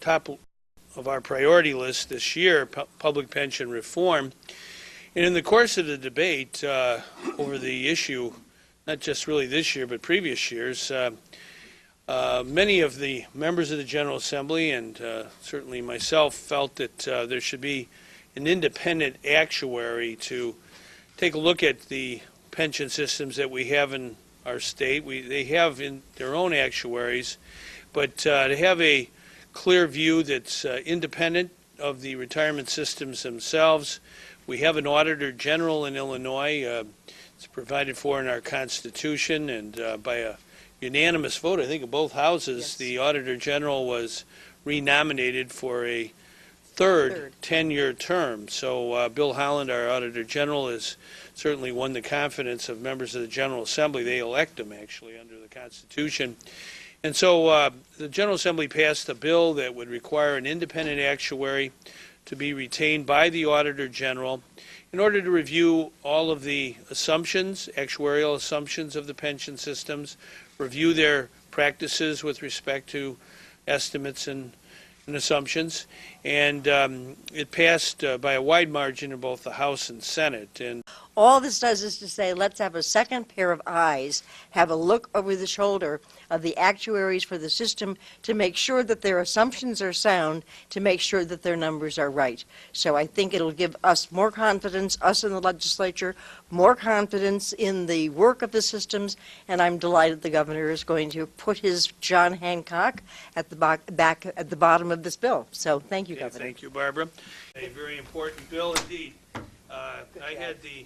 top of our priority list this year, public pension reform. And in the course of the debate over the issue, not just really this year but previous years, many of the members of the General Assembly and certainly myself felt that there should be an independent actuary to take a look at the pension systems that we have in our state. They have in their own actuaries, but to have a clear view that's independent of the retirement systems themselves. We have an Auditor General in Illinois. It's provided for in our Constitution, and by a unanimous vote, I think, of both houses, yes, the Auditor General was renominated for a third 10-year term. So Bill Holland, our Auditor General, has certainly won the confidence of members of the General Assembly. They elect him, actually, under the Constitution. And so the General Assembly passed a bill that would require an independent actuary to be retained by the Auditor General in order to review all of the assumptions, actuarial assumptions of the pension systems, review their practices with respect to estimates and assumptions. And it passed by a wide margin in both the House and Senate. And all this does is to say, let's have a second pair of eyes, have a look over the shoulder of the actuaries for the system to make sure that their assumptions are sound, to make sure that their numbers are right. So I think it'll give us more confidence, us in the legislature, more confidence in the work of the systems, and I'm delighted the governor is going to put his John Hancock at the back at the bottom of this bill. So thank you, okay, Governor. Thank you, Barbara. A very important bill indeed. I had the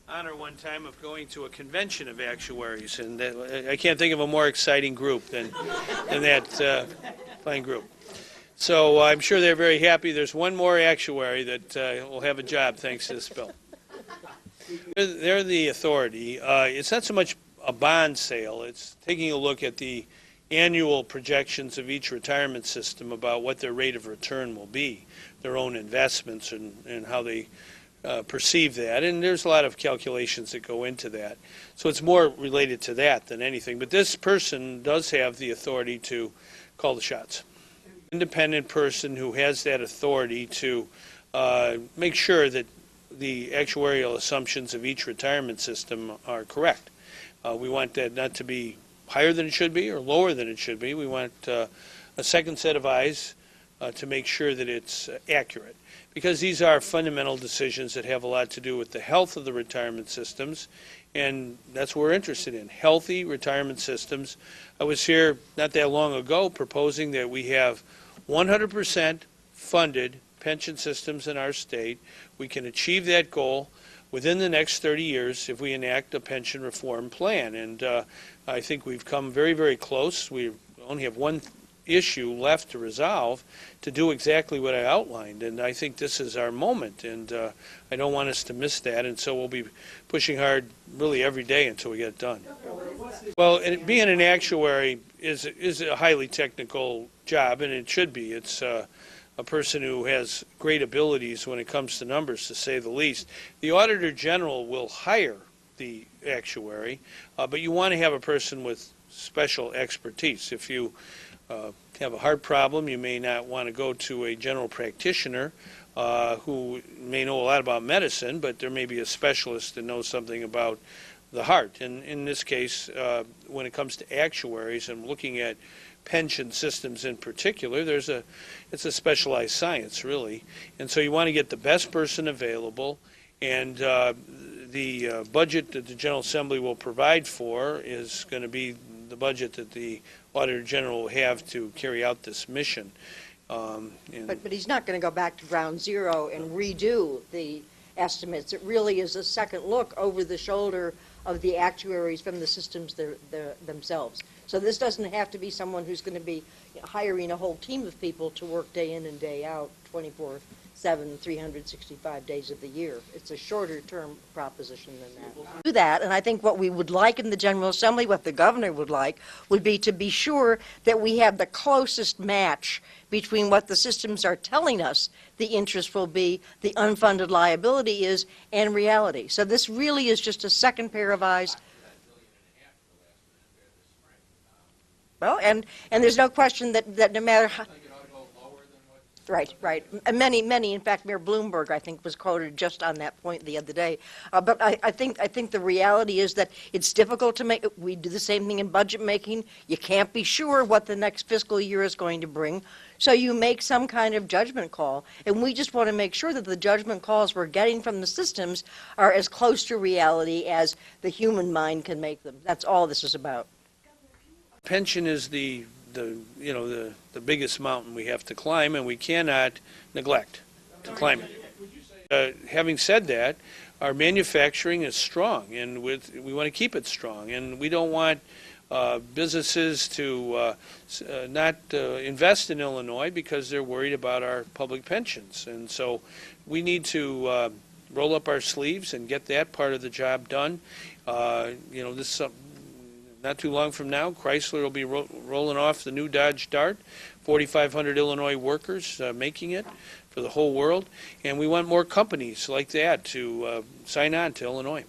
honor one time of going to a convention of actuaries, and I can't think of a more exciting group than that fine group. So I'm sure they're very happy. There's one more actuary that will have a job thanks to this bill. They're the authority. It's not so much a bond sale. It's taking a look at the annual projections of each retirement system about what their rate of return will be, their own investments, and how they perceive that, and there's a lot of calculations that go into that. So it's more related to that than anything. But this person does have the authority to call the shots. Independent person who has that authority to make sure that the actuarial assumptions of each retirement system are correct. We want that not to be higher than it should be or lower than it should be. We want a second set of eyes to make sure that it's accurate. Because these are fundamental decisions that have a lot to do with the health of the retirement systems, and that's what we're interested in, healthy retirement systems. I was here not that long ago proposing that we have 100% funded pension systems in our state. We can achieve that goal within the next 30 years if we enact a pension reform plan, and I think we've come very, very close. We only have one issue left to resolve to do exactly what I outlined, and I think this is our moment, and I don't want us to miss that, and so we'll be pushing hard really every day until we get it done. Well, being an actuary is a highly technical job, and it should be. It's a person who has great abilities when it comes to numbers, to say the least. The Auditor General will hire the actuary, but you want to have a person with special expertise. If you have a heart problem, you may not want to go to a general practitioner who may know a lot about medicine, but there may be a specialist that knows something about the heart. And in this case, when it comes to actuaries and looking at pension systems in particular, it's a specialized science, really. And so you want to get the best person available, and the budget that the General Assembly will provide for is going to be the budget that the Auditor General will have to carry out this mission. But he's not going to go back to ground zero and redo the estimates. It really is a second look over the shoulder of the actuaries from the systems themselves. So this doesn't have to be someone who's going to be hiring a whole team of people to work day in and day out, 24/7, 365 days of the year. It's a shorter term proposition than that. Do that, and I think what we would like in the General Assembly, what the governor would like, would be to be sure that we have the closest match between what the systems are telling us the interest will be, the unfunded liability is, and reality. So this really is just a second pair of eyes. Well, and there's no question that no matter how... Right. And many, in fact, Mayor Bloomberg, I think, was quoted just on that point the other day. But I think the reality is that it's difficult to make, we do the same thing in budget making. You can't be sure what the next fiscal year is going to bring. So you make some kind of judgment call. And we just want to make sure that the judgment calls we're getting from the systems are as close to reality as the human mind can make them. That's all this is about. Pension is the biggest mountain we have to climb, and we cannot neglect to climb it. Having said that, our manufacturing is strong, and we want to keep it strong, and we don't want businesses to not invest in Illinois because they're worried about our public pensions. And so we need to roll up our sleeves and get that part of the job done. This not too long from now, Chrysler will be rolling off the new Dodge Dart, 4,500 Illinois workers making it for the whole world, and we want more companies like that to sign on to Illinois.